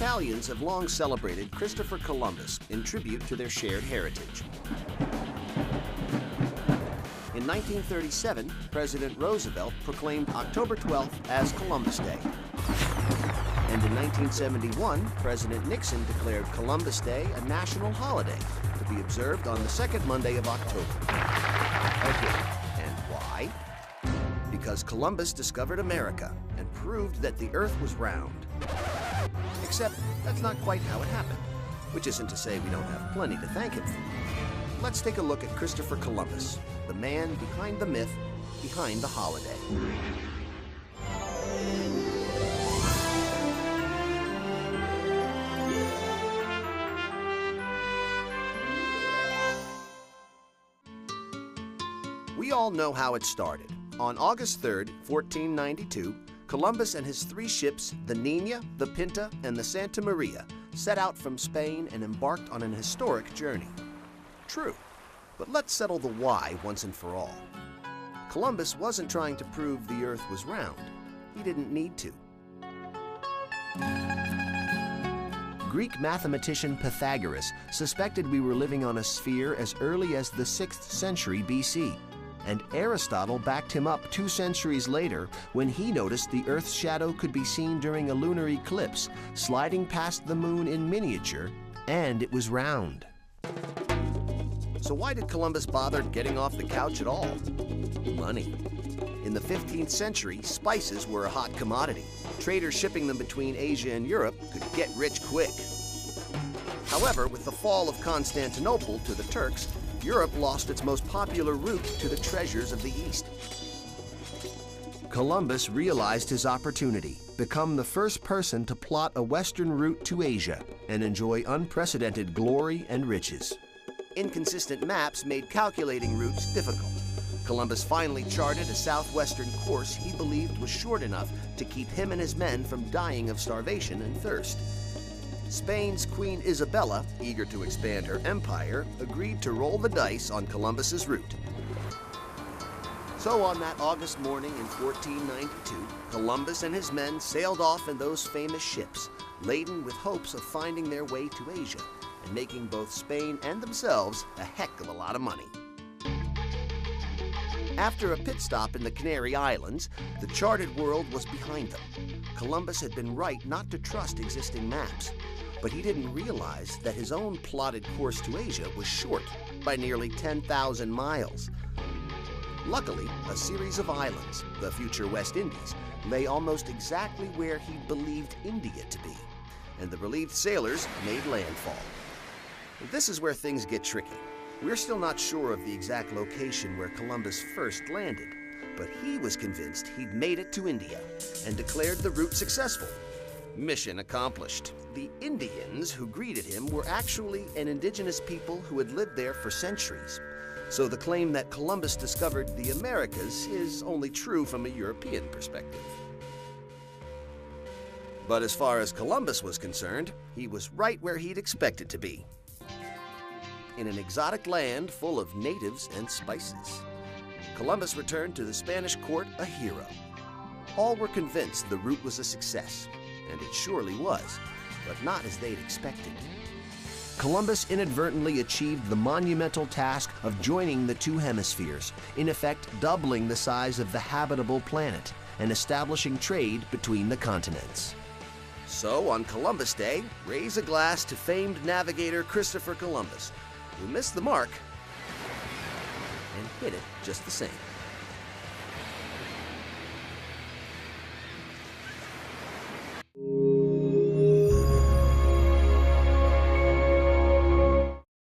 Italians have long celebrated Christopher Columbus in tribute to their shared heritage. In 1937, President Roosevelt proclaimed October 12th as Columbus Day. And in 1971, President Nixon declared Columbus Day a national holiday to be observed on the second Monday of October. Okay, and why? Because Columbus discovered America and proved that the Earth was round. Except that's not quite how it happened, which isn't to say we don't have plenty to thank him for. Let's take a look at Christopher Columbus, the man behind the myth, behind the holiday. We all know how it started. On August 3rd, 1492, Columbus and his three ships, the Niña, the Pinta, and the Santa Maria, set out from Spain and embarked on an historic journey. True, but let's settle the why once and for all. Columbus wasn't trying to prove the Earth was round. He didn't need to. Greek mathematician Pythagoras suspected we were living on a sphere as early as the 6th century BC. And Aristotle backed him up 2 centuries later when he noticed the Earth's shadow could be seen during a lunar eclipse, sliding past the moon in miniature, and it was round. So why did Columbus bother getting off the couch at all? Money. In the 15th century, spices were a hot commodity. Traders shipping them between Asia and Europe could get rich quick. However, with the fall of Constantinople to the Turks, Europe lost its most popular route to the treasures of the East. Columbus realized his opportunity, become the first person to plot a western route to Asia and enjoy unprecedented glory and riches. Inconsistent maps made calculating routes difficult. Columbus finally charted a southwestern course he believed was short enough to keep him and his men from dying of starvation and thirst. Spain's Queen Isabella, eager to expand her empire, agreed to roll the dice on Columbus's route. So on that August morning in 1492, Columbus and his men sailed off in those famous ships, laden with hopes of finding their way to Asia and making both Spain and themselves a heck of a lot of money. After a pit stop in the Canary Islands, the charted world was behind them. Columbus had been right not to trust existing maps, but he didn't realize that his own plotted course to Asia was short by nearly 10,000 miles. Luckily, a series of islands, the future West Indies, lay almost exactly where he believed India to be, and the relieved sailors made landfall. This is where things get tricky. We're still not sure of the exact location where Columbus first landed, but he was convinced he'd made it to India and declared the route successful. Mission accomplished. The Indians who greeted him were actually an indigenous people who had lived there for centuries. So the claim that Columbus discovered the Americas is only true from a European perspective. But as far as Columbus was concerned, he was right where he'd expected to be. In an exotic land full of natives and spices. Columbus returned to the Spanish court a hero. All were convinced the route was a success, and it surely was, but not as they'd expected. Columbus inadvertently achieved the monumental task of joining the two hemispheres, in effect doubling the size of the habitable planet and establishing trade between the continents. So on Columbus Day, raise a glass to famed navigator Christopher Columbus, who missed the mark and hit it just the same.